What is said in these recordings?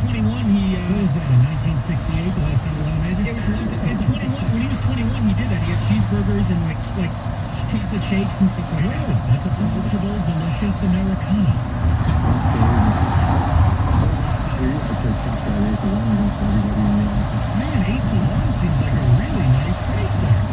21, he... what was that, in 1968, the last time he won a major? It was long time. In 21, when he was 21, he did that. He had cheeseburgers and, like chocolate shakes and stuff like that. Good. That's approachable, delicious Americana. Man, 8-1 seems like a really nice price there.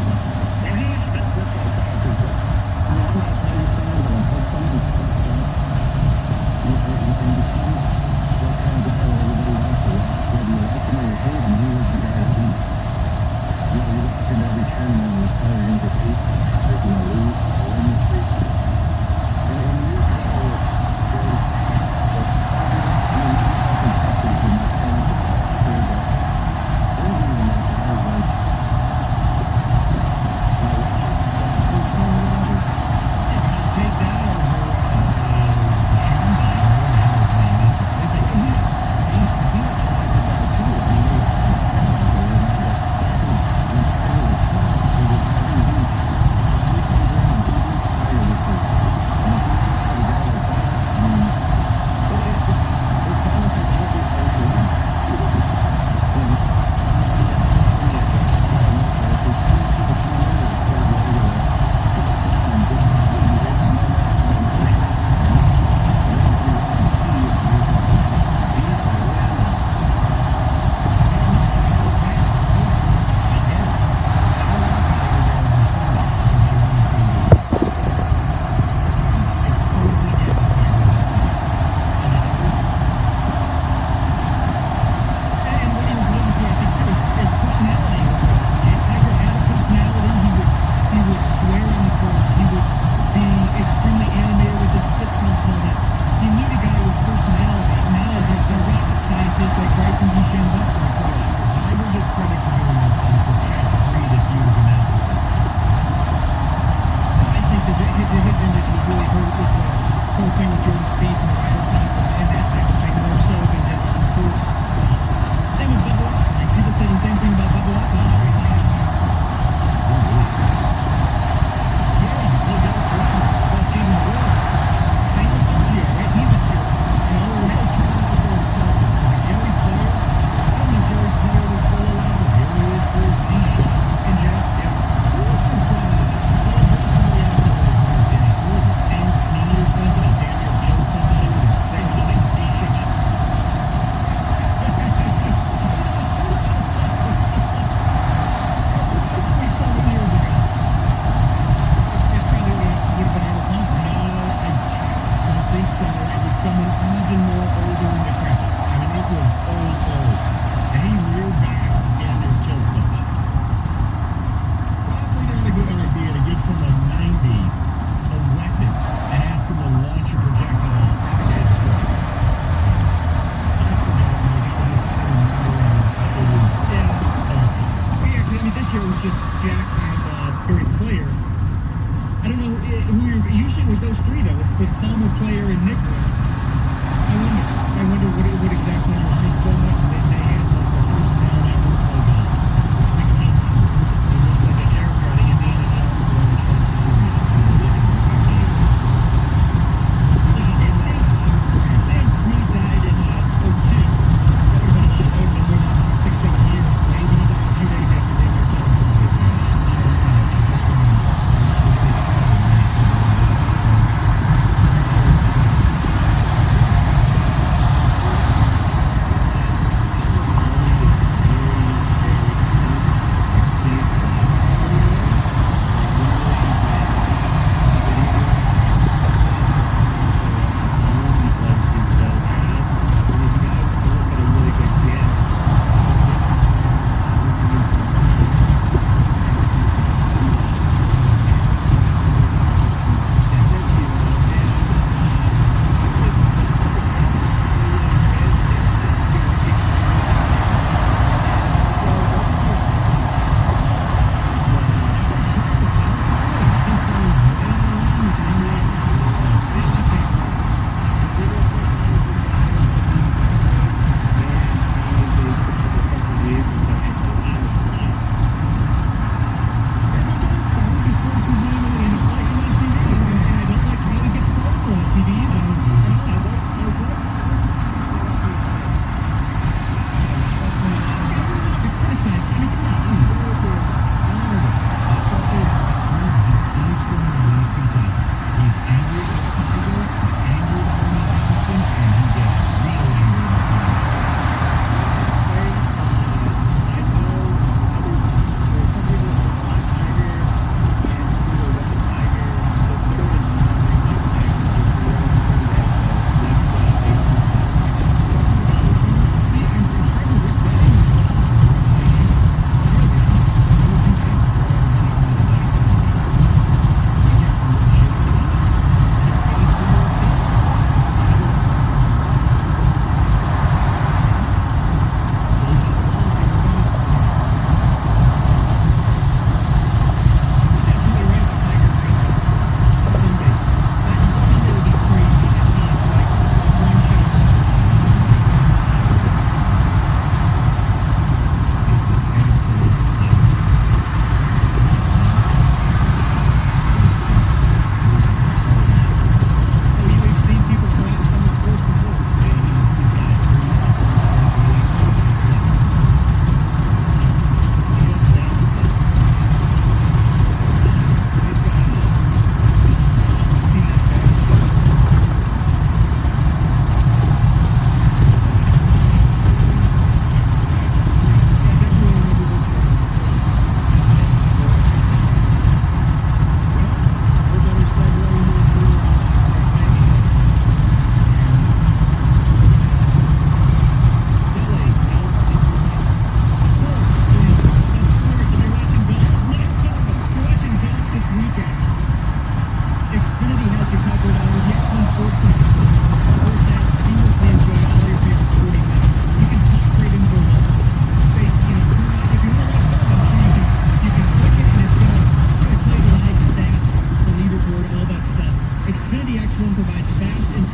X1 provides fast and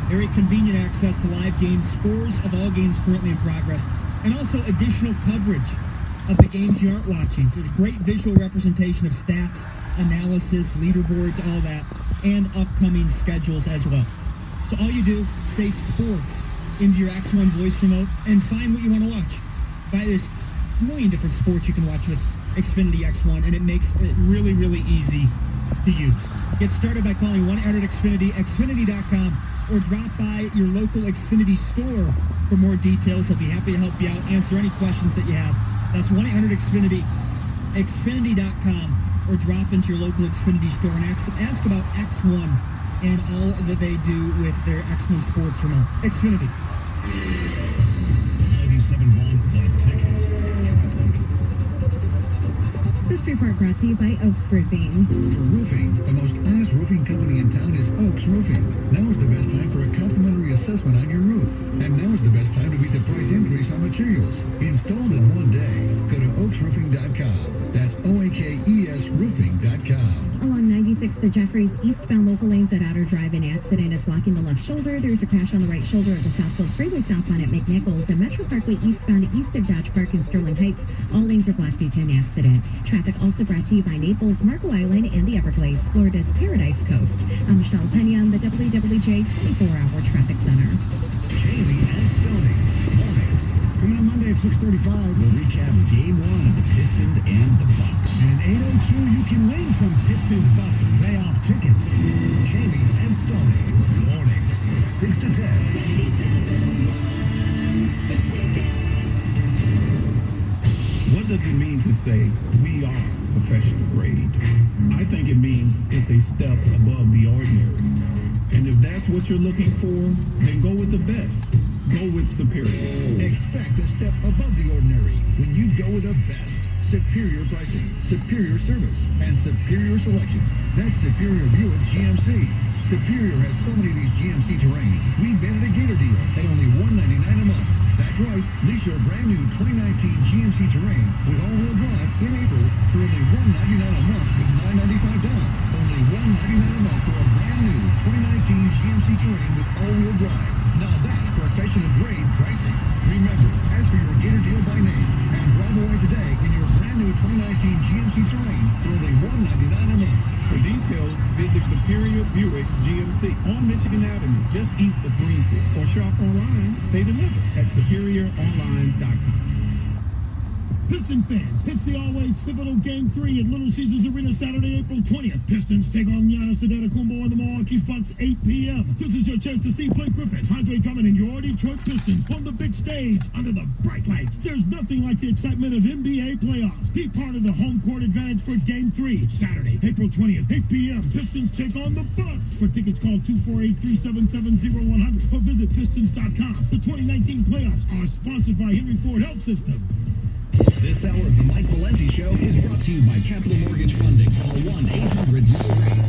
very convenient access to live games, scores of all games currently in progress, and also additional coverage of the games you aren't watching. So it's a great visual representation of stats, analysis, leaderboards, all that, and upcoming schedules as well. So all you do, say sports into your X1 voice remote and find what you want to watch. There's a million different sports you can watch with Xfinity X1, and it makes it really, really easy to use. Get started by calling 1-800-XFINITY, xfinity.com, or drop by your local Xfinity store for more details. They'll be happy to help you out, answer any questions that you have. That's 1-800-XFINITY, xfinity.com, or drop into your local Xfinity store and ask about X1 and all that they do with their X1 Sports remote. Xfinity. 97.1 The Ticket. Traffic. This report brought to you by Oaks Roofing. For roofing, the most honest roofing company in town is Oaks Roofing. Now is the best time for a complimentary assessment on your roof. And now is the best time to beat the price increase on materials. Installed in one day. Go to oaksroofing.com. That's OAKES roofing.com. Along 96, the Jeffries eastbound local lanes at Otter Drive, an accident is blocking the left shoulder. There's a crash on the right shoulder of the Southfield Freeway southbound at McNichols and Metro Parkway eastbound east of Dodge Park in Sterling Heights. All lanes are blocked due to an accident. Traffic also brought to you by Naples, Marco Island, and the Everglades, Florida's Paradise Coast. I'm Michelle Pena on the WWJ 24-hour traffic center. Jamie and Stoney. Mornings. Coming up Monday at 6:35, we'll recap Game 1 of the Pistons and the Bucks. And at 8:02, you can win some Pistons Bucks playoff tickets. Jamie and Stoney. Mornings, 6 to 10. What does it mean to say we are professional grade? I think it means it's a step above the ordinary. And if that's what you're looking for, then go with the best. Go with Superior. Expect a step above the ordinary when you go with the best. Superior pricing, superior service, and superior selection. That's Superior Buick GMC. Superior has so many of these GMC Terrains, we made it a Gator deal at only $199 a month. That's right, lease your brand new 2019 GMC Terrain with all-wheel drive in April for only $199 a month with $995 down. Only $199 a month for a brand new 2019 GMC Terrain with all-wheel drive. Now that's professional grade pricing. Remember, ask for your Gator deal by name and drive away today in your brand new 2019 GMC Terrain for only $199 a month. For details, visit Superior Buick GMC on Michigan Avenue, just east of Greenfield, or shop online. They deliver at superioronline.com. Piston fans, it's the always pivotal Game 3 at Little Caesars Arena Saturday, April 20th. Pistons take on Giannis Antetokounmpo and the Milwaukee Bucks, 8 p.m. This is your chance to see Blake Griffin, Andre Drummond, and your Detroit Pistons on the big stage under the bright lights. There's nothing like the excitement of NBA playoffs. Be part of the home court advantage for Game 3, Saturday, April 20th, 8 p.m. Pistons take on the Bucks. For tickets, call 248-377-0100 or visit Pistons.com. The 2019 playoffs are sponsored by Henry Ford Health System. This hour of the Mike Valenti Show is brought to you by Capital Mortgage Funding. Call 1-800-YOU-RATE.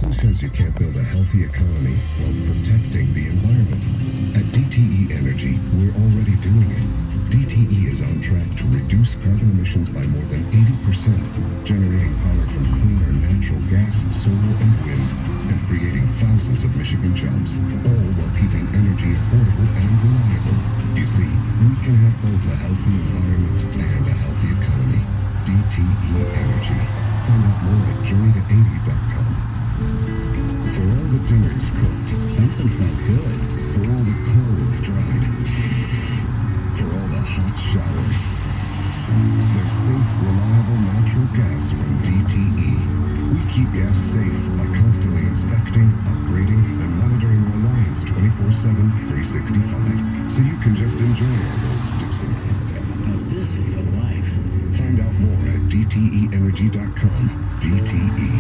Who says you can't build a healthy economy while protecting the environment? At DTE Energy, we're already doing it. DTE is on track to reduce carbon emissions by more than 80%, generating power from cleaner natural gas, solar, and wind, and creating thousands of Michigan jobs, all while keeping energy affordable and reliable. You see, we can have both a healthy environment and a healthy economy. DTE Energy. Find out more at journeyto80.com. For all the dinners cooked, something smells good. For all the clothes dried, for all the hot showers, there's safe, reliable natural gas from DTE. We keep gas safe by constantly inspecting, upgrading, and monitoring our lines 24/7, 365, so you can just enjoy our roads deucing hot. Now this is the life. Find out more at DTEenergy.com. DTE.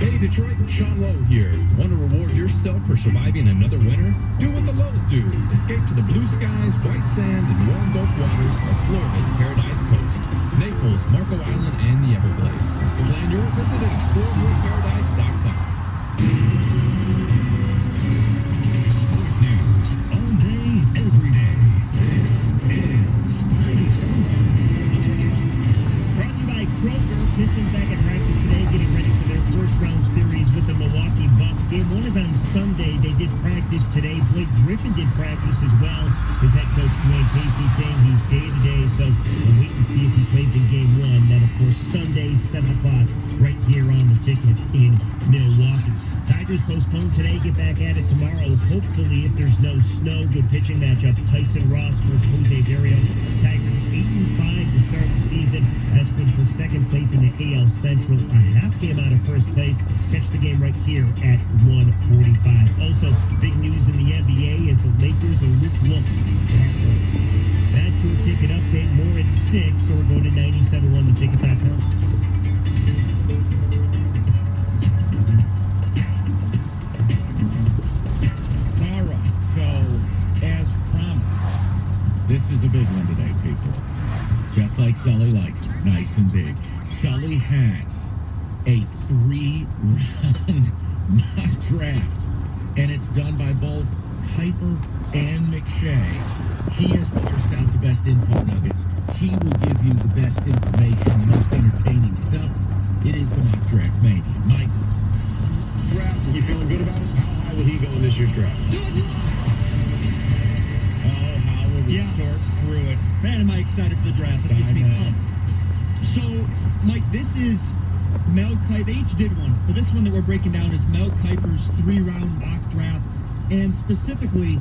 Hey Detroit, Sean Lowe here. Want to reward yourself for surviving another winter? Do what the Lowe's do. Escape to the blue skies, white sand, and warm Gulf waters of Florida's Paradise Coast. Naples, Marco Island, and the Everglades. Plan your visit at exploreyourparadise.com. Sports news all day, every day. This is 97 The Ticket. Brought to you by Kroger. Pistons back at practice today, getting ready for their first round series Sunday. They did practice today. Blake Griffin did practice as well. His head coach, Dwayne Casey, saying he's day-to-day, so we'll wait and see if he plays in game one. Then, of course, Sunday, 7 o'clock, right here on the ticket in Milwaukee. Tigers postponed today, get back at it tomorrow. Hopefully, if there's no snow, good pitching matchup. Tyson Ross versus Jose Barrios. Tigers 8-5 to start the season. That's good for second place in the AL Central. A half game out of first place. Catch the game right here at 1:45. Also, big news in the NBA as the Lakers are Rick Wolf. That's your ticket update. More at 6, or go to 97ontheticket.com. This is a big one today, people. Just like Sully likes it, nice and big. Sully has a 3-round mock draft, and it's done by both Hyper and McShay. He has parsed out the best info nuggets. He will give you the best information, most entertaining stuff. It is the mock draft mania. Michael. Draft, you feeling good about it? How high will he go in this year's draft? Sort through it. Man, am I excited for the draft. That gets me pumped. So, Mike, this is Mel Kiper. They each did one, but this one that we're breaking down is Mel Kiper's 3-round mock draft. And specifically,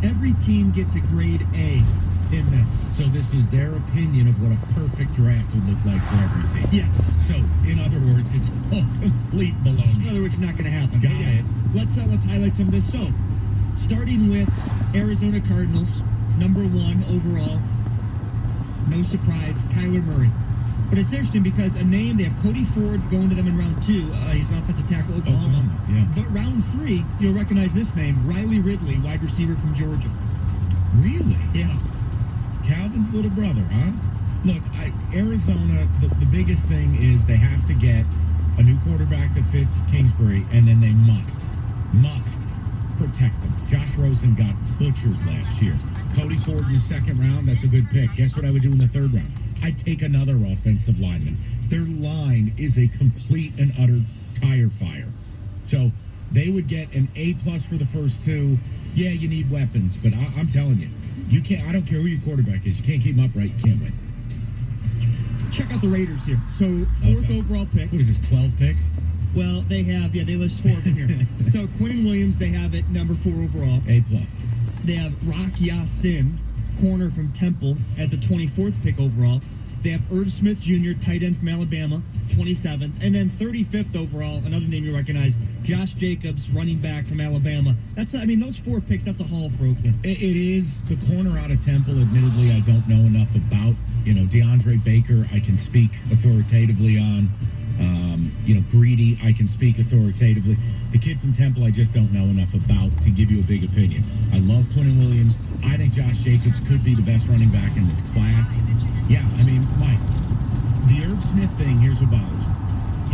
every team gets a grade A in this. So this is their opinion of what a perfect draft would look like for every team. Yes. So, in other words, it's all complete baloney. In other words, it's not going to happen. Got it. Let's highlight some of this. So, starting with Arizona Cardinals. Number 1 overall, no surprise, Kyler Murray. But it's interesting because a name, they have Cody Ford going to them in round 2. He's an offensive tackle, Oklahoma. Yeah. But round 3, you'll recognize this name, Riley Ridley, wide receiver from Georgia. Really? Yeah. Calvin's little brother, huh? Look, Arizona, the biggest thing is they have to get a new quarterback that fits Kingsbury, and then they must protect them. Josh Rosen got butchered last year. Cody Ford in the 2nd round, that's a good pick. Guess what I would do in the 3rd round? I'd take another offensive lineman. Their line is a complete and utter tire fire. So they would get an A+ for the first 2. Yeah, you need weapons, but I'm telling you, you can't. I don't care who your quarterback is. You can't keep them upright. You can't win. Check out the Raiders here. So 4th overall pick. What is this, 12 picks? Well, they list 4 of them here. So Quinn Williams, they have it number 4 overall. A+. They have Rock Ya-Sin, corner from Temple, at the 24th pick overall. They have Irv Smith Jr., tight end from Alabama, 27th. And then 35th overall, another name you recognize, Josh Jacobs, running back from Alabama. Those 4 picks, that's a haul for Oakland. It is. The corner out of Temple, admittedly, I don't know enough about. DeAndre Baker, I can speak authoritatively on. Greedy, I can speak authoritatively. The kid from Temple, I just don't know enough about to give you a big opinion. I love Quentin Williams. I think Josh Jacobs could be the best running back in this class. Yeah, Mike, the Irv Smith thing, here's what bothers me.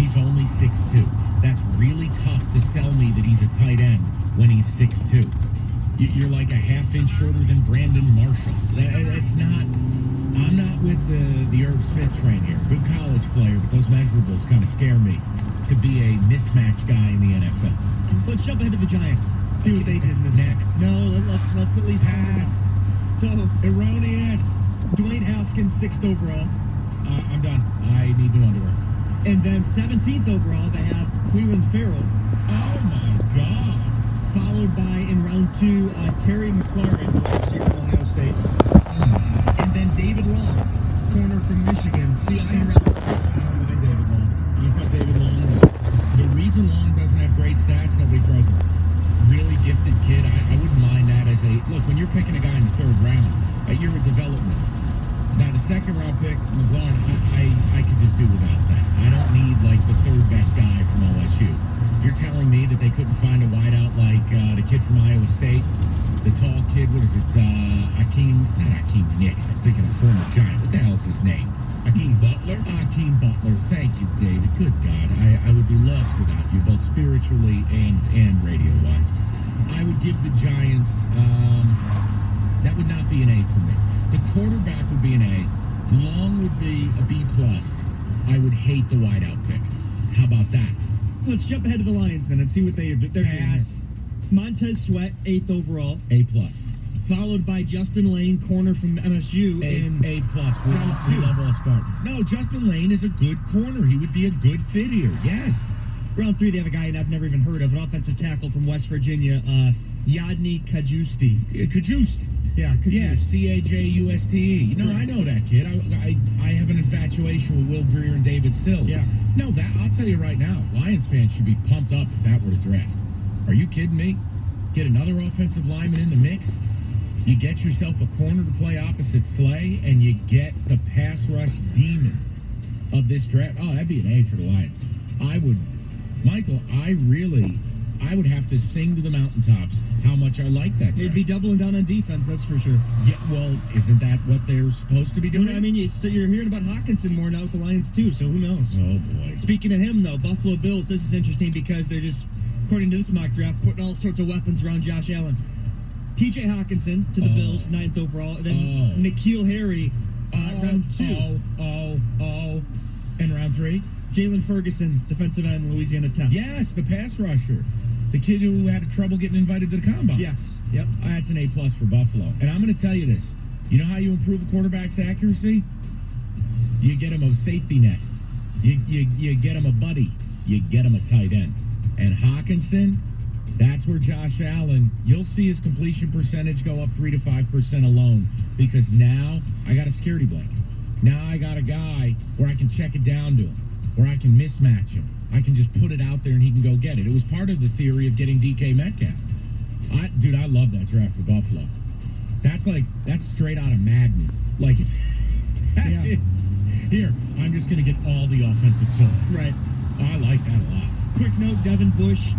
He's only 6'2". That's really tough to sell me that he's a tight end when he's 6'2". You're like a half-inch shorter than Brandon Marshall. That's not... I'm not with the Irv Smith train here. Good college player, but those measurables kind of scare me to be a mismatch guy in the NFL. Let's jump ahead to the Giants. See what they did in this next. No, let's at least pass. So erroneous. Dwayne Haskins, 6th overall. I'm done. I need new underwear. And then 17th overall, they have Cleveland Farrell. Oh my God. Followed by in round 2, Terry McLaurin, receiver from Ohio State. And then David Long, corner from Michigan. See, I don't like David Long. I thought David Long was... The reason Long doesn't have great stats, nobody throws him. Really gifted kid. I wouldn't mind that as a... Look, when you're picking a guy in the 3rd round, you're a development. Now, the 2nd round pick, McLaurin, I could just do without that. I don't need, the 3rd best guy from OSU. You're telling me that they couldn't find a wideout like the kid from Iowa State? The tall kid, what is it? Not Akeem Nicks. I'm thinking of former Giant. What the hell is his name? Akeem Butler? Akeem Butler. Thank you, David. Good God. I would be lost without you, both spiritually and radio-wise. I would give the Giants, that would not be an A for me. The quarterback would be an A. Long would be a B+. I would hate the wideout pick. How about that? Let's jump ahead to the Lions then and see what they're doing. Montez Sweat, 8th overall, A+. followed by Justin Lane, corner from MSU. in A+. round two. We love all Spartans. No, Justin Lane is a good corner. He would be a good fit here. Yes. Round 3, they have a guy I've never even heard of, an offensive tackle from West Virginia, Yadni Kajusti. Kajust. Yeah, Yeah, Kajust. Cajuste. No, I know that kid. I have an infatuation with Will Greer and David Sills. Yeah. No, that I'll tell you right now, Lions fans should be pumped up if that were to draft. Are you kidding me? Get another offensive lineman in the mix. You get yourself a corner to play opposite Slay, and you get the pass rush demon of this draft. Oh, that'd be an A for the Lions. Michael, I would have to sing to the mountaintops how much I like that draft. They'd be doubling down on defense, that's for sure. Yeah, well, isn't that what they're supposed to be doing? I mean, you're hearing about Hawkinson more now with the Lions, too, so who knows? Oh, boy. Speaking of him, though, Buffalo Bills, this is interesting because they're just, according to this mock draft, putting all sorts of weapons around Josh Allen. TJ Hawkinson to the Bills, 9th overall, and then N'Keal Harry, round 2. And round 3? Jalen Ferguson, defensive end, Louisiana Tech. Yes, the pass rusher. The kid who had trouble getting invited to the combine. Yes, yep. That's an A+ for Buffalo. And I'm going to tell you this. You know how you improve a quarterback's accuracy? You get him a safety net. You get him a buddy. You get him a tight end. And Hawkinson, that's where Josh Allen, you'll see his completion percentage go up 3 to 5% alone, because now I got a security blanket. Now I got a guy where I can check it down to him, where I can mismatch him. I can just put it out there and he can go get it. It was part of the theory of getting DK Metcalf. I love that draft for Buffalo. That's straight out of Madden. Like, Yeah. Here, I'm just going to get all the offensive toys. Right. I like that a lot. Quick note, Devin Bush,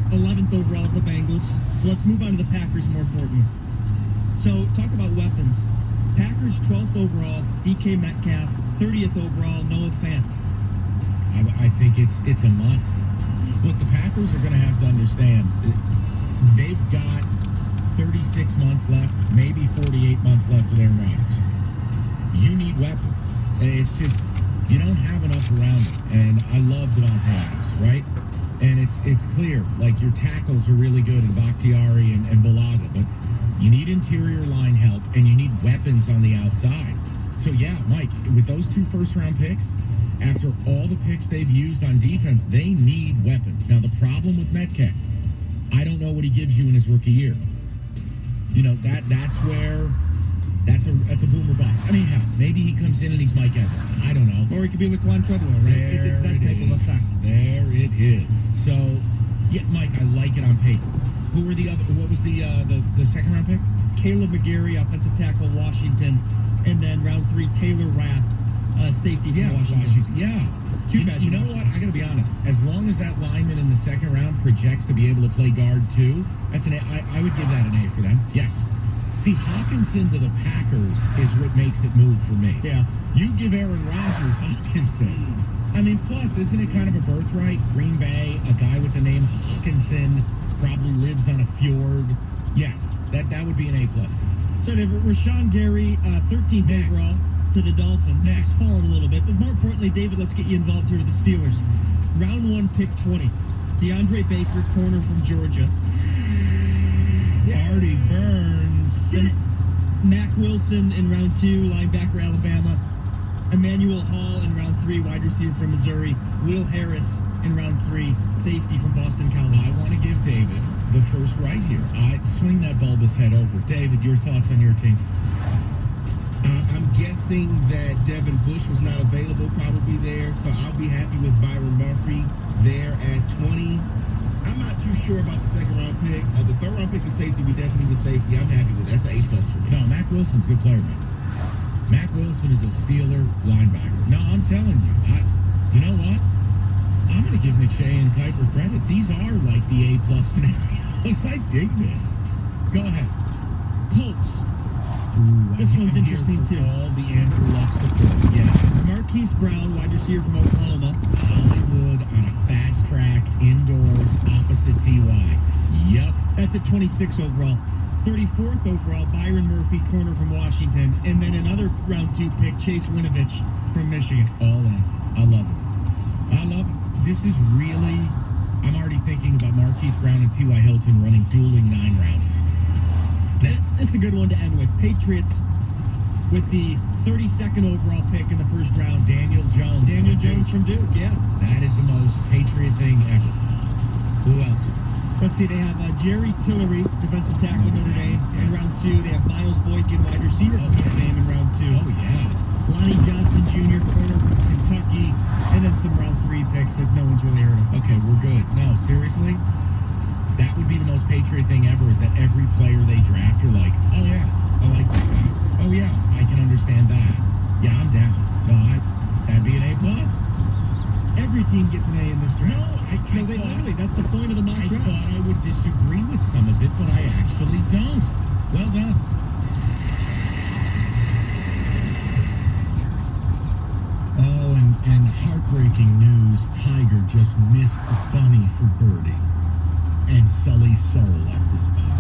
11th overall at the Bengals. Let's move on to the Packers more importantly. So, talk about weapons. Packers 12th overall, DK Metcalf, 30th overall, Noah Fant. I think it's a must. Look, the Packers are going to have to understand they've got 36 months left, maybe 48 months left with Aaron Rodgers. You need weapons. It's just, you don't have enough around it. And I love Devontae Adams, right? And it's clear, like, your tackles are really good in Bakhtiari and Balaga, but you need interior line help and you need weapons on the outside. So yeah, Mike, with those 2 first-round picks, after all the picks they've used on defense, they need weapons. Now, the problem with Metcalf, I don't know what he gives you in his rookie year. You know, that's where that's a boomer bust. I mean, hell, maybe he comes in and he's Mike Evans. I don't know. Or he could be Laquan Treadwell, right? It's that type of effect. There it is. So, yeah, Mike, I like it on paper. Who were the other? What was the second round pick? Caleb McGarry, offensive tackle, Washington, and then round 3, Taylor Rapp, safety from Washington. Yeah. You know what? I got to be honest. As long as that lineman in the second round projects to be able to play guard too, that's an A. I would give that an A for them. Yes. See, Hawkinson to the Packers is what makes it move for me. Yeah. You give Aaron Rodgers Hawkinson. I mean, plus, isn't it kind of a birthright? Green Bay, a guy with the name Hawkinson, probably lives on a fjord. Yes, that would be an A+. So they have Rashawn Gary, 13th Next. overall to the Dolphins. Next. He's fallen a little bit, but more importantly, David, let's get you involved here with the Steelers. Round 1, pick 20. DeAndre Baker, corner from Georgia. Artie Burns. Then Mac Wilson in round 2, linebacker, Alabama. Emmanuel Hall in round 3, wide receiver from Missouri. Will Harris in round 3, safety from Boston College. I want to give David the first right here. I swing that bulbous head over. David, your thoughts on your team? I'm guessing that Devin Bush was not available probably there, so I'll be happy with Byron Murphy there at 20. I'm not too sure about the second round pick. The third round pick is safety. We definitely with safety. I'm happy with that. That's an A+ for me. No, Mac Wilson's a good player, man. Mac Wilson is a Steeler linebacker. No, I'm telling you, you know what? I'm going to give McShay and Kuiper credit. These are like the A+ scenarios. I dig this. Go ahead. Colts. Ooh, This one's interesting, too. All the Andrew Luck support. Yes. Marquise Brown, wide receiver from Oklahoma. Hollywood on a fast track, indoors, opposite TY. Yep. That's at 26 overall. 34th overall, Byron Murphy, corner from Washington. And then another round 2 pick, Chase Winovich from Michigan. All in. I love it. I love it. This is really I'm already thinking about Marquise Brown and T.Y. Hilton running dueling 9 routes. That's just a good one to end with. Patriots with the 32nd overall pick in the first round. Daniel Jones. Daniel Jones from Duke, yeah. That is the most Patriot thing ever. Who else? Let's see, they have Jerry Tillery, defensive tackle, Notre Dame, in round 2. They have Miles Boykin, wide receiver from Notre Dame, in round 2. Oh, yeah. Lonnie Johnson Jr., corner from Kentucky, and then some round 3 picks that no one's really heard of. Okay, we're good. No, seriously? That would be the most Patriot thing ever, is that every player they draft are like, oh, yeah, I like that guy. Oh, yeah, I can understand that. Yeah, I'm down. No, that'd be an A+. Every team gets an A in this draft. No, they literally, that's the point of the mock draft. I thought I would disagree with some of it, but I actually don't. Well done. Oh, and heartbreaking news, Tiger just missed a bunny for birdie. And Sully's soul left his body.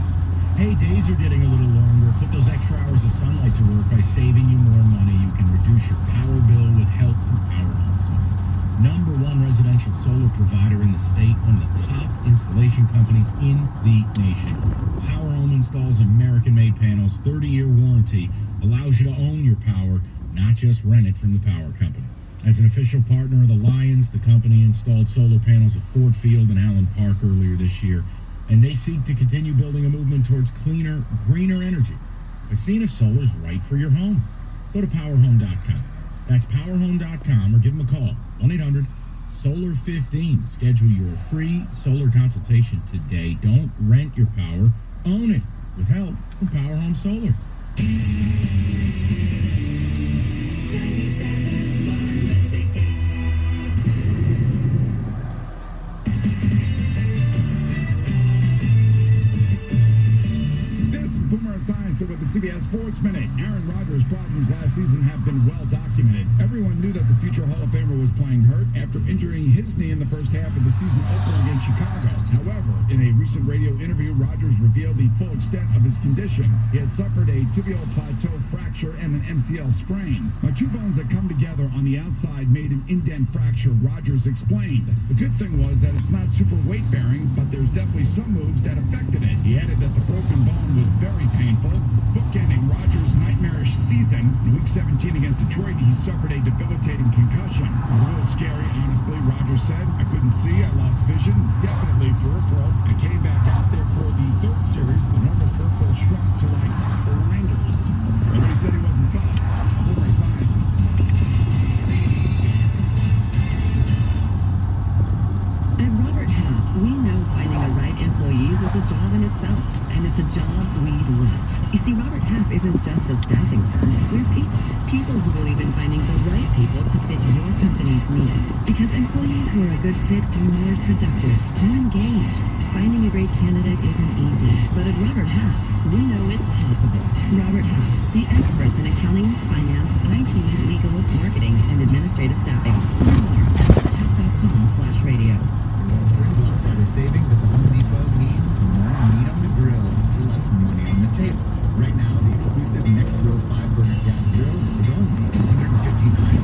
Hey, days are getting a little longer. Put those extra hours of sunlight to work by saving you more money. You can reduce your power bill with help from Power Home Solar. #1 residential solar provider in the state, one of the top installation companies in the nation. Power Home installs American-made panels, 30-year warranty, allows you to own your power, not just rent it from the power company. As an official partner of the Lions, the company installed solar panels at Ford Field and Allen Park earlier this year, and they seek to continue building a movement towards cleaner, greener energy by seeing if solar is right for your home. Go to powerhome.com. That's powerhome.com, or give them a call, 1-800-SOLAR-15. Schedule your free solar consultation today. Don't rent your power, own it with help from Power Home Solar. Esiason with the CBS Sports Minute. Aaron Rodgers' problems last season have been well documented. Everyone knew that the future Hall of Famer was playing hurt after injuring his knee in the first half of the season opener against Chicago. However, in a recent radio interview, Rodgers revealed the full extent of his condition. He had suffered a tibial plateau fracture and an MCL sprain. Now, 2 bones that come together on the outside made an indent fracture, Rodgers explained. The good thing was that it's not super weight-bearing, but there's definitely some moves that affected it. He added that the broken bone was very painful, bookending Rodgers' nightmarish season. In Week 17 against Detroit, he suffered a debilitating concussion. It was a little scary, honestly, Rodgers said. I couldn't see, I lost vision, definitely peripheral. I came back out there for the 3rd series. The normal peripheral shrunk to like blinders. Nobody said he wasn't tough. Boomer Esiason. At Robert Half, we know finding the right employees is a job in itself, and it's a job we love. You see, Robert Half isn't just a staffing firm. We're people who believe in finding the right people to fit your company's needs. Because employees who are a good fit are more productive, more engaged. Finding a great candidate isn't easy, but at Robert Half, we know it's possible. Robert Half, the experts in accounting, finance, IT, legal, marketing, and administrative staffing. Learn more at half.com/radio. Spring Black Friday savings at the Home Depot means more meat on the grill for less money on the table. Right now, the exclusive Next Grill 5-burner gas grill is only $159.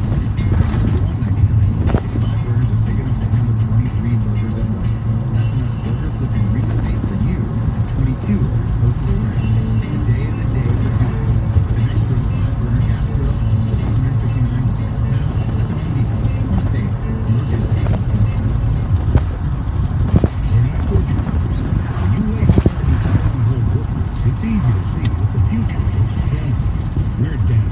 $199. These 5 burners are big enough to handle 23 burgers at once. That's enough burger flipping real estate for you and 22 of your closest friends. Today is the day to do it. The Next Grill 5-burner gas grill, just $159. Now, at the Home Depot, or save your deal. It's easy to see that the future is strong. We're down,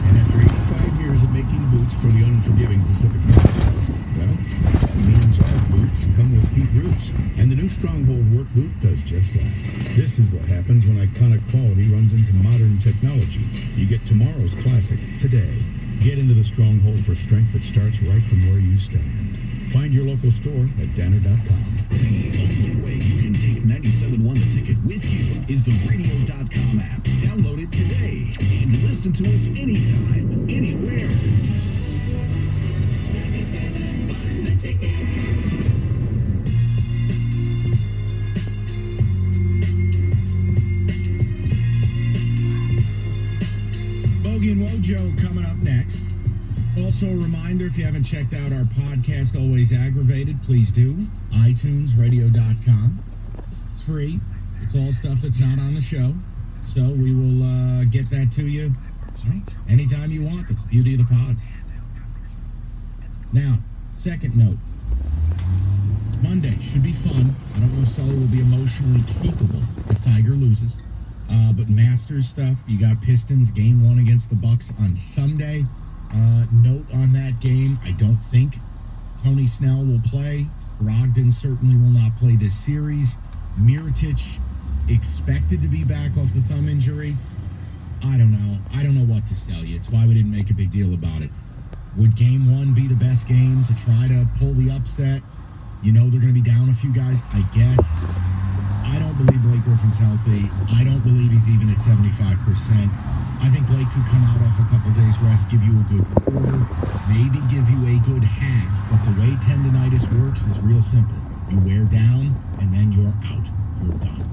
and after 85 years of making boots for the unforgiving Pacific Northwest, well, that means our boots come with deep roots, and the new Stronghold work boot does just that. This is what happens when iconic quality runs into modern technology. You get tomorrow's classic today. Get into the Stronghold for strength that starts right from where you stand. Find your local store at Danner.com. The only way you can take 97.1 The Ticket with you is the Radio.com app. Download it today and listen to us anytime, anywhere. 97.1 The Ticket. Bogey and Wojo coming up next. Also Also, a reminder, if you haven't checked out our podcast, Always Aggravated, please do. iTunes, radio.com. It's free. It's all stuff that's not on the show. So we will get that to you anytime you want. That's the beauty of the pods. Now, second note. Monday should be fun. I don't know if Sully will be emotionally capable if Tiger loses. But Masters stuff, you got Pistons game 1 against the Bucks on Sunday. Note on that game, I don't think Tony Snell will play. Brogdon certainly will not play this series. Mirotic expected to be back off the thumb injury. I don't know. I don't know what to tell you. It's why we didn't make a big deal about it. Would game 1 be the best game to try to pull the upset? You know they're going to be down a few guys, I guess. I don't believe Blake Griffin's healthy. I don't believe he's even at 75%. I think Blake could come out off a couple days rest, give you a good quarter, maybe give you a good half. But the way tendonitis works is real simple. You wear down, and then you're out. You're done.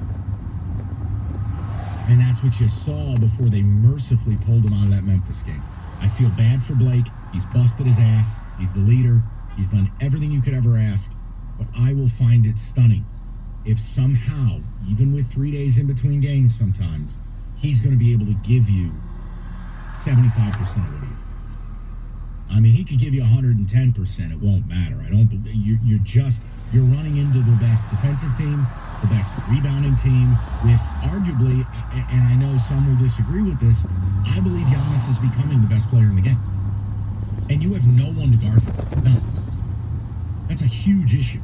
And that's what you saw before they mercifully pulled him out of that Memphis game. I feel bad for Blake. He's busted his ass. He's the leader. He's done everything you could ever ask. But I will find it stunning if somehow, even with 3 days in between games sometimes, he's going to be able to give you 75% of what he is. I mean, he could give you 110%. It won't matter. I don't. You're running into the best defensive team, the best rebounding team, with arguably, and I know some will disagree with this, I believe Giannis is becoming the best player in the game. And you have no one to guard him. No. That's a huge issue.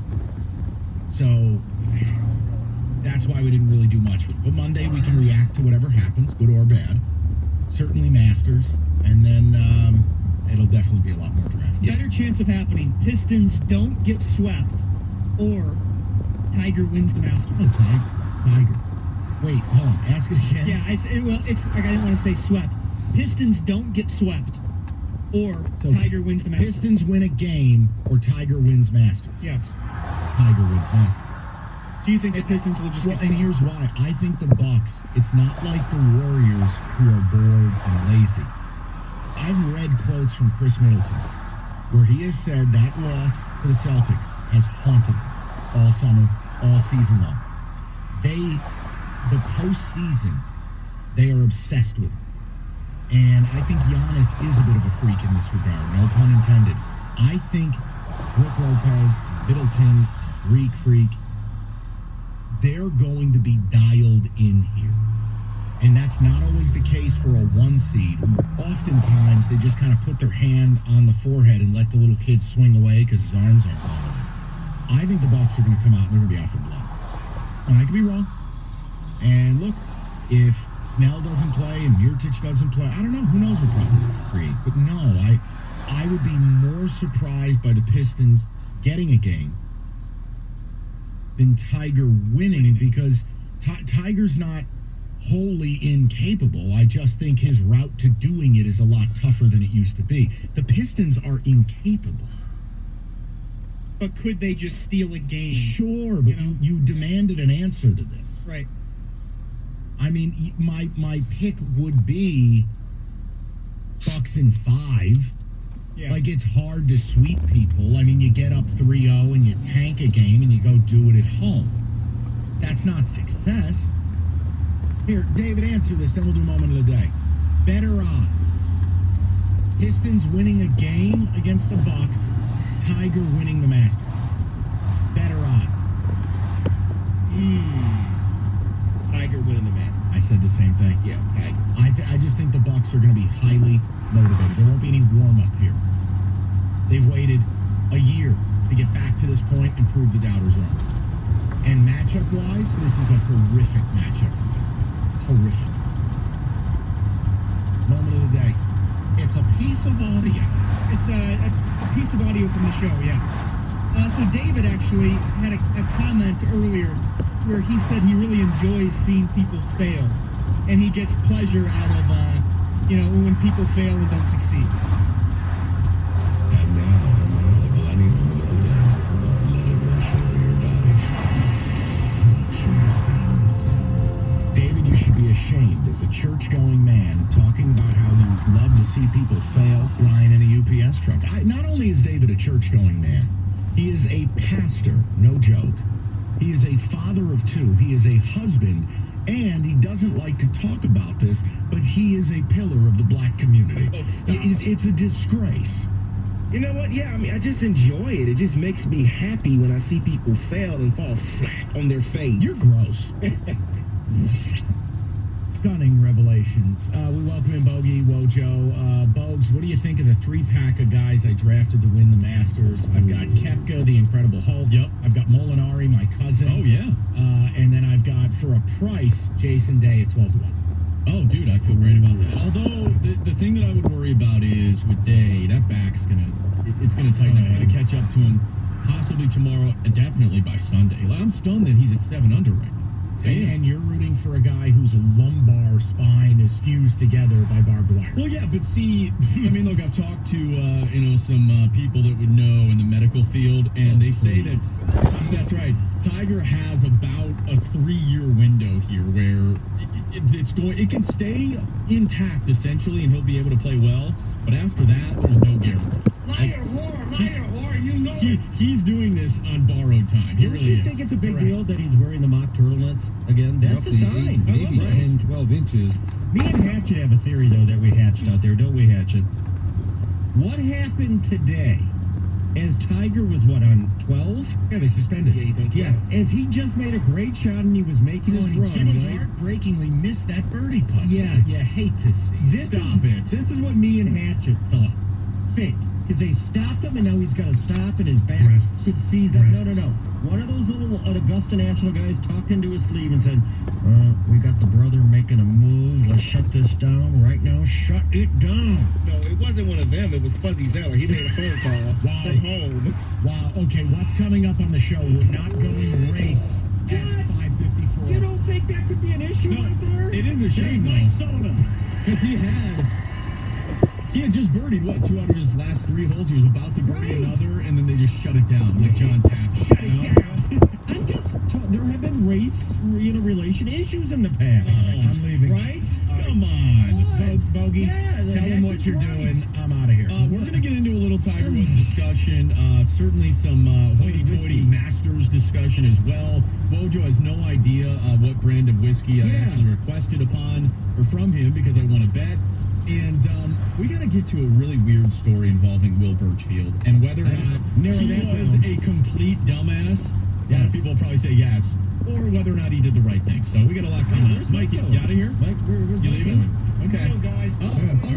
So that's why we didn't really do much with it. But Monday we can react to whatever happens, good or bad. Certainly Masters, and then it'll definitely be a lot more draft. Better chance of happening. Pistons don't get swept, or Tiger wins the Masters. Oh, Tiger. Wait, hold on. Ask it again. Yeah, I didn't want to say swept. Pistons don't get swept, or Tiger wins the Masters. Pistons win a game, or Tiger wins Masters. Yes. Tiger wins Masters. Do you think the Pistons will just get and here's why. I think the Bucks, it's not like the Warriors who are bored and lazy. I've read quotes from Chris Middleton where he has said that loss to the Celtics has haunted them all summer, all season long. The postseason, they are obsessed with it. And I think Giannis is a bit of a freak in this regard, no pun intended. I think Brook Lopez, Middleton, Greek Freak, they're going to be dialed in here. And that's not always the case for a 1 seed, who oftentimes they just kind of put their hand on the forehead and let the little kid swing away because his arms aren't long enough. I think the Bucks are going to come out and they're going to be out for blood. And I could be wrong. And look, if Snell doesn't play and Mirotic doesn't play, I don't know. Who knows what problems it could create. But no, I would be more surprised by the Pistons getting a game than Tiger winning, because Tiger's not wholly incapable. I just think his route to doing it is a lot tougher than it used to be. The Pistons are incapable. But could they just steal a game? Sure, but you demanded an answer to this. Right. I mean, my pick would be Bucks in 5. Yeah. Like, it's hard to sweep people. I mean, you get up 3-0 and you tank a game and you go do it at home. That's not success. Here, David, answer this, then we'll do moment of the day. Better odds. Pistons winning a game against the Bucks, Tiger winning the Masters. Better odds. Tiger winning the Masters. I said the same thing. Yeah, Tiger. I just think the Bucks are going to be highly motivated. There won't be any warm-up here. They've waited a year to get back to this point and prove the doubters wrong. And matchup-wise, this is a horrific matchup for Pistons. Horrific. Moment of the day. It's a piece of audio. It's a piece of audio from the show, yeah. So David actually had a comment earlier where he said he really enjoys seeing people fail. And he gets pleasure out of, when people fail and don't succeed. And now, the Glenny moment of the day. Let it rush over your body. Luxury sounds. David, you should be ashamed ashamed as a church-going man talking about how you love to see people fail Brian in a UPS truck. Not only is David a church-going man, he is a pastor, no joke. He is a father of two. He is a husband, and he doesn't like to talk about this, but he is a pillar of the black community. It's a disgrace. You know what? Yeah, I mean, I just enjoy it. It just makes me happy when I see people fail and fall flat on their face. You're gross. Stunning revelations. We welcome in Bogey, Wojo. Bogues, what do you think of the 3-pack of guys I drafted to win the Masters? I've got Koepka, the Incredible Hulk. Yep. I've got Molinari, my cousin. Oh, yeah. And then I've got, for a price, Jason Day at 12 to 1. Oh, dude, I feel great about that. Although, the thing that I would worry about is with Day, that back's it's gonna tighten up. It's gonna catch up to him possibly tomorrow, definitely by Sunday. I'm stunned that he's at 7 under right now. And you're rooting for a guy whose lumbar spine is fused together by barbed wire. Well, yeah, but see, I mean, look, I've talked to, some people that would know in the medical field, and they say that, that's right, Tiger has about a 3-year window here where it can stay intact, essentially, and he'll be able to play well, but after that, there's no guarantee. Liar, whore, you know He's doing this on borrowed time. He Don't really you is. think it's a big deal that he's wearing the mock turtlenets again? That's a sign. Maybe 10, 12 inches. Me and Hatchet have a theory, though, that we hatched out there, don't we, Hatchet? What happened today? As Tiger was, on 12? Yeah, they suspended. Yeah, he's on 12. Yeah, as he just made a great shot and he was making his run, Jimmy's right? heartbreakingly missed that birdie putt. Yeah. You hate to see. This is what me and Hatchet thought. Think. Because they stopped him, and now he's got to stop, and his back sees up. No. One of those little Augusta National guys talked into his sleeve and said, we got the brother making a move. Let's shut this down right now. Shut it down. No, it wasn't one of them. It was Fuzzy Zeller. He made a phone call from home. Wow. Okay, what's coming up on the show? We're not going to race at 5:54. You don't think that could be an issue right there? It is a shame, There's Mike though. Sullivan. Because he had just birdied, 2 out of his last 3 holes. He was about to birdie another, and then they just shut it down, like John Taft. Shut it down. I'm just there have been race, relation issues in the past. I'm leaving. Right? Come on. Bogey, tell him what you're doing. I'm out of here. We're going to get into a little Tiger Woods discussion. Certainly some hoity-toity Masters discussion as well. Wojo has no idea what brand of whiskey I actually requested upon or from him because I want to bet. And we got to get to a really weird story involving Will Birchfield and whether or not he was a complete dumbass. A lot of people will probably say yes, or whether or not he did the right thing. So we got a lot coming up. Mike, you out of here? Mike, where's You Mike leaving? going? Okay. Hello, guys. All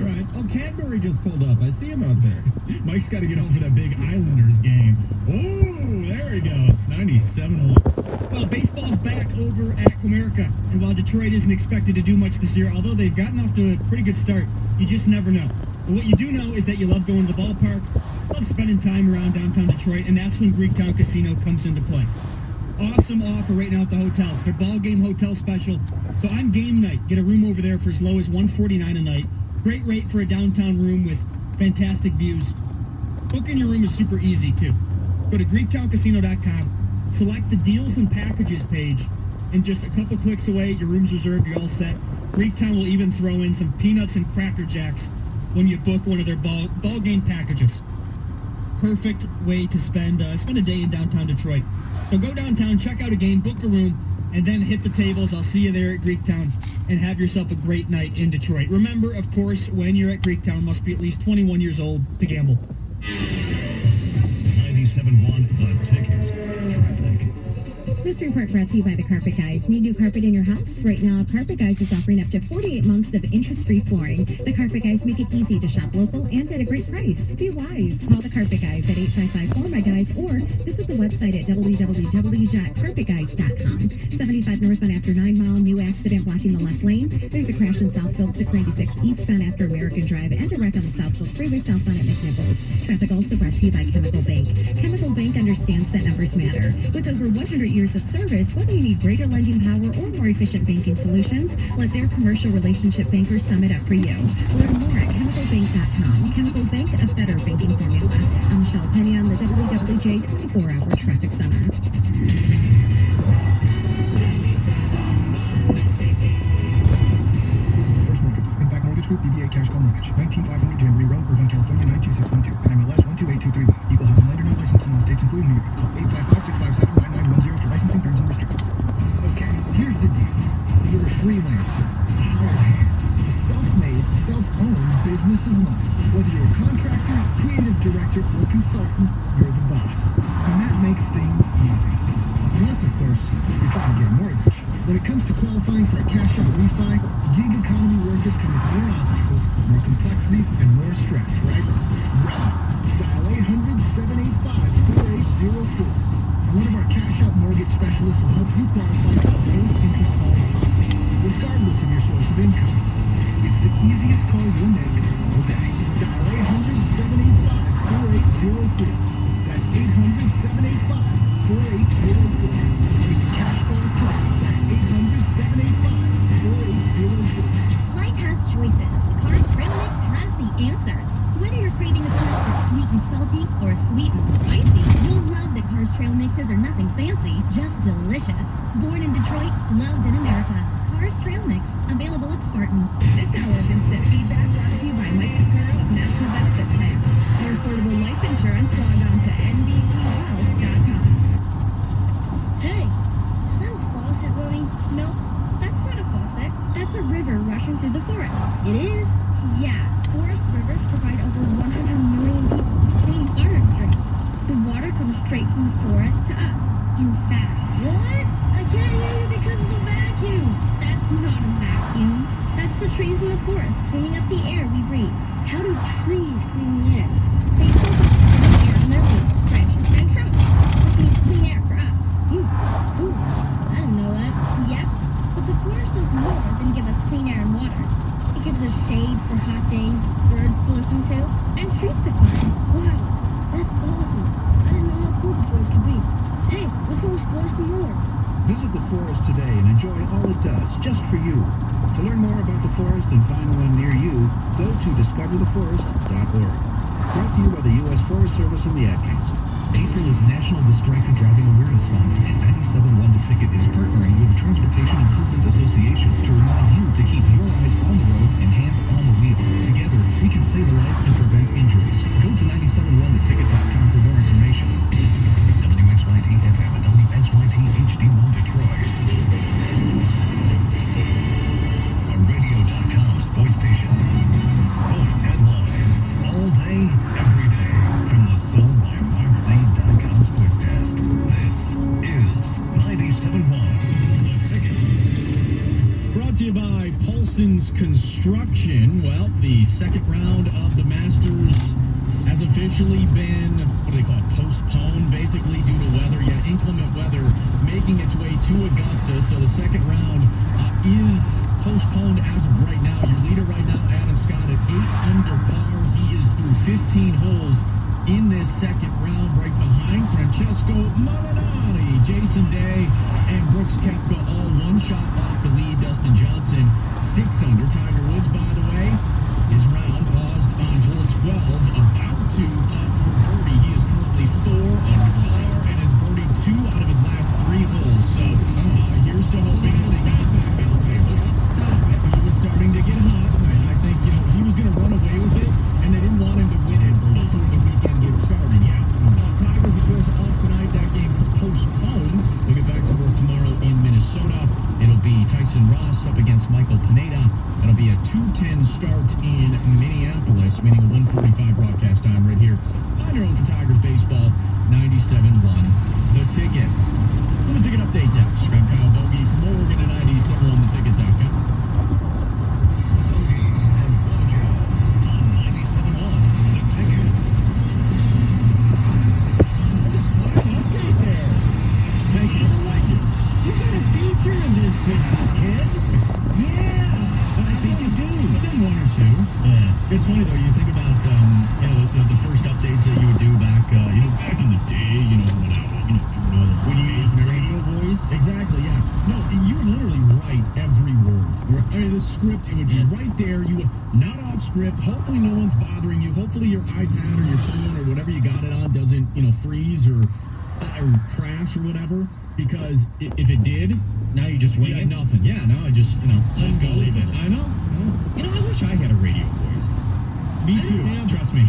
right. Oh, Cadbury just pulled up. I see him out there. Mike's got to get home for that big Islanders game. Oh, there he goes. 97-1. Well, baseball's back over at Comerica, and while Detroit isn't expected to do much this year, although they've gotten off to a pretty good start, you just never know. But what you do know is that you love going to the ballpark, love spending time around downtown Detroit, and that's when Greektown Casino comes into play. Awesome offer right now at the hotel. It's their ball game hotel special. So on game night, get a room over there for as low as $149 a night. Great rate for a downtown room with fantastic views. Booking your room is super easy too. Go to GreektownCasino.com, select the deals and packages page, and just a couple clicks away, your room's reserved, you're all set. Greektown will even throw in some peanuts and Cracker Jacks when you book one of their ball game packages. Perfect way to spend a day in downtown Detroit. So go downtown, check out a game, book a room, and then hit the tables. I'll see you there at Greektown, and have yourself a great night in Detroit. Remember, of course, when you're at Greektown, must be at least 21 years old to gamble. 97.1 The Ticket. Traffic. This report brought to you by the Carpet Guys. Need new carpet in your house? Right now, Carpet Guys is offering up to 48 months of interest-free flooring. The Carpet Guys make it easy to shop local and at a great price. Be wise. Call the Carpet Guys at 855-4MY-GUYS or visit the website at www.carpetguys.com. 75 northbound after 9 Mile, new accident blocking the left lane. There's a crash in Southfield 696 eastbound after American Drive and a wreck on the Southfield Freeway southbound at McNichols. Traffic also brought to you by Chemical Bank. Chemical Bank understands that numbers matter. With over 100 years of service, whether you need greater lending power or more efficient banking solutions, let their commercial relationship bankers sum it up for you. Learn more at chemicalbank.com. Chemical Bank, a better banking formula. I'm Michelle Penny on the WWJ 24-hour traffic center. DBA Cash Call Mortgage. 19500 Jamboree Road, Irvine, California, 92612. And MLS 128231. Equal housing lender not licensed in all states, including New York. Call 855-657-9910 for licensing terms and restrictions. Okay, here's the deal. You're a freelancer, a hired hand, a self-made, self-owned business of money. Whether you're a contractor, creative director, or consultant, you're the boss. And that makes things easy. Unless, of course, you're trying to get a mortgage. When it comes to qualifying for a cash-out refi, gig economy workers come with more obstacles, more complexities, and more stress, right? Right. Dial 800-785-4804. One of our cash-out mortgage specialists will help you qualify for the lowest interest loan possible, regardless of your source of income. It's the easiest call you'll make all day. Dial 800-785-4804. That's 800-785-4804. Make the cash call today. That's 800-785-4804. Life has choices. Cars Trail Mix has the answers. Whether you're craving a snack that's sweet and salty or sweet and spicy, you'll love that Cars Trail Mixes are nothing fancy, just delicious. Born in Detroit, loved in America. Cars Trail Mix, available at Spartan. This hour of instant feedback brought to you by Mike Picaro of National Benefit Plan. For affordable life insurance, log on to ndwealth.com. Hey, is that a faucet running? Nope, that's not a faucet. That's a river rushing through the forest. It is? Yeah, forest rivers provide over 100 million people with clean water to drink. The water comes straight from the forest to us. In fact... What? I can't hear you because of the vacuum. That's not a vacuum. That's the trees in the forest cleaning up the air we breathe. How do trees clean the air? They soak up the air on their roots, branches, and trunks, which means clean air for us. Cool. I didn't know that. Yep. But the forest does more than give us clean air and water. It gives us shade for hot days, birds to listen to, and trees to climb. Wow, that's awesome. I didn't know how cool the forest could be. Hey, let's go explore some more. Visit the forest today and enjoy all it does, just for you. To learn more about the forest and find one near you, go to discovertheforest.org. Brought to you by the U.S. Forest Service and the Ad Council. April is National Distracted Driving Awareness Month, and 97.1 The Ticket is partnering with the Transportation Improvement Association to remind you to keep your eyes on the road and hands on the wheel. Together, we can save a life and prevent injuries. Go to 971theticket.com for more information. WXYT FM and WXYT HD1 Detroit. A radio.com sports station. Sports headlines all day, every day. From the Sold by MarkZ.com sports desk. This is 97.1 The Ticket. Brought to you by Paulson's Construction. Well, the second round of the Masters has officially been, what do they call it, postponed, basically, due to weather. Yeah, inclement weather making its way to Augusta. So the second round is postponed as of right now. Your leader right now, Adam Scott, at 8 under par. He is through 15 holes in this second round, right behind Francesco Molinari, Jason Day, and Brooks Koepka, all one shot off the lead. Dustin Johnson, 6 under. Tiger Woods, by the way, his round paused on hole 12, about to putt for birdie. He is currently 4 under par and has birdied 2 out of his last 3 holes. So here's to hoping that they got back out. Stop it. He was starting to get hot. I think, he was going to run away with it, and they didn't want him to win it before the weekend gets started. Yeah. Tigers, of course, off tonight. That game postponed. We'll get back to work tomorrow in Minnesota. It'll be Tyson Ross up against Michael Pineda. That'll be a 2:10 start in Minneapolis, meaning a 1:45 broadcast time right here on your own for Tigers baseball, 97.1 The Ticket. On the Ticket Update Desk, I'm Kyle Bogey from Oregon at 97ontheticket.com. Bogey and Bojo on 97.1 The Ticket. Update there. Thank you. I like it. You got a future in this business, kid. Yeah, I think you do. Then 1 or 2. Yeah. It's funny though. You think about the first updates that you would do back, back in the day. When you used the radio voice. Exactly. Yeah. No, you would literally write every word. The script, it would be right there. You would not off script. Hopefully, no one's bothering you. Hopefully, your iPad or your phone or whatever you got it on doesn't, freeze or or crash or whatever, because if it did, now you just wing it. Nothing. Yeah, now I just just go with it. I know. You know, I wish I had a radio voice. Me too. Trust me.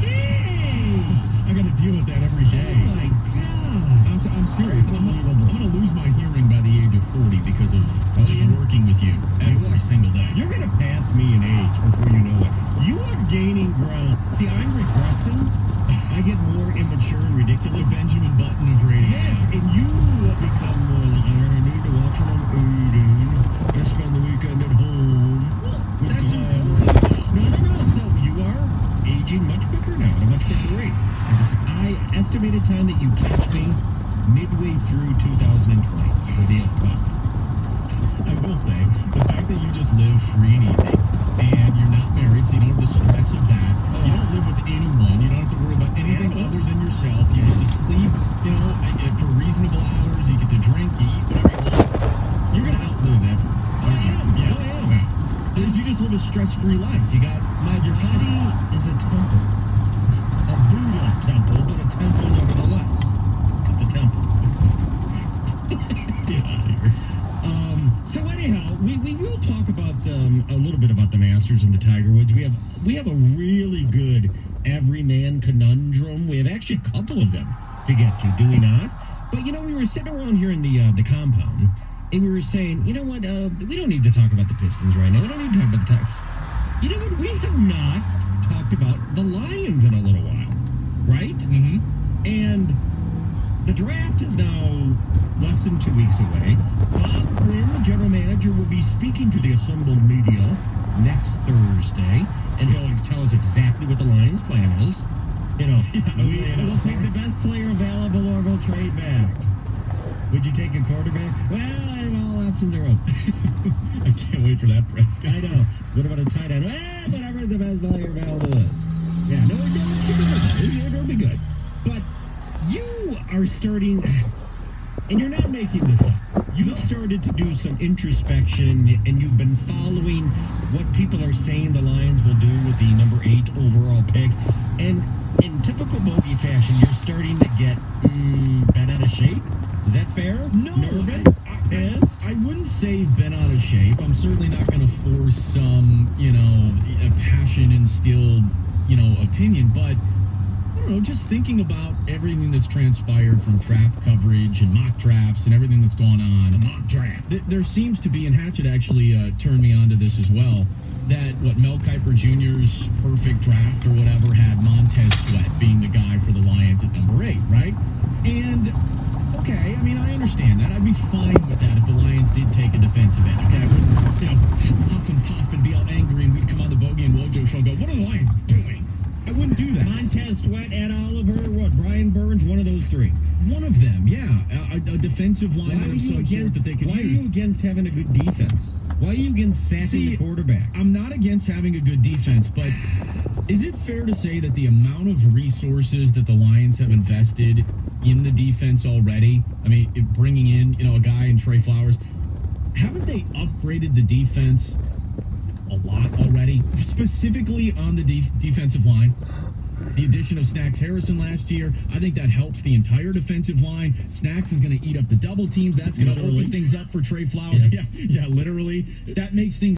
Hey, I got to deal with that every day. Oh my God! I'm serious. I'm going to lose my hearing by the age of 40 because of just working with you every single day. You're going to pass me in age before you know it. You are gaining ground. See, I'm regressing. I get more immature and ridiculous. The Benjamin Button of radio. Yes, and you become more like, I need to watch what I'm eating. I spend the weekend at home. That's important. No. So you are aging much quicker now, at a much quicker rate. I estimated time that you catch me midway through 2020 for the F-Cup. I will say, the fact that you just live free and easy, and you're not married, so you don't have the stress of that. You don't live with anyone. You don't have to worry about anything other than yourself. You get to sleep, for reasonable hours. You get to drink, you eat whatever you want. You're going to outlive everyone. I am. Because you just live a stress-free life. Your body is a temple. A Buddha temple, but a temple nevertheless. At the temple. Get out of here. So anyhow, we will talk about a little bit about the Masters and the Tiger Woods. We have a really good everyman conundrum. We have actually a couple of them to get to, do we not? But we were sitting around here in the compound, and we were saying, you know what? We don't need to talk about the Pistons right now. We don't need to talk about the Tigers. You know what? We have not talked about the Lions in a little while, right? Mm-hmm. And the draft is now less than 2 weeks away. Bob Quinn, the general manager, will be speaking to the assembled media next Thursday, and he'll tell us exactly what the Lions' plan is. We'll take the best player available or we'll trade back. Would you take a quarterback? Well, all options are open. I can't wait for that press conference. I know. What about a tight end? Well, whatever the best player available is. Yeah, no, it should be good. It'll be good. But you are starting, and you're not making this up. You've started to do some introspection, and you've been following what people are saying the Lions will do with the number 8 overall pick. And in typical bogey fashion, you're starting to get bent out of shape. Is that fair? No. Nervous? I wouldn't say been out of shape. I'm certainly not going to force some, a passion-instilled, opinion. But, I don't know, just thinking about everything that's transpired from draft coverage and mock drafts and everything that's gone on. A mock draft. There seems to be, and Hatchet actually turned me on to this as well, that Mel Kiper Jr.'s perfect draft or whatever had Montez Sweat being the guy for the Lions at number 8, right? And okay, I mean, I understand that. I'd be fine with that if the Lions did take a defensive end. Okay, I wouldn't, huff and puff and be all angry, and we'd come on the Bogey and Wojo show and go, what are the Lions doing? I wouldn't do that. Montez Sweat, Ed Oliver, Brian Burns, one of those three. One of them, yeah. A defensive lineman of some sort that they could use. Why are you against having a good defense? Why are you against sacking the quarterback? I'm not against having a good defense, but is it fair to say that the amount of resources that the Lions have invested in the defense already, I mean, bringing in, a guy in Trey Flowers, haven't they upgraded the defense a lot already, specifically on the defensive line? The addition of Snacks Harrison last year, I think that helps the entire defensive line. Snacks is going to eat up the double teams. That's going to open things up for Trey Flowers. Yeah, literally. That makes things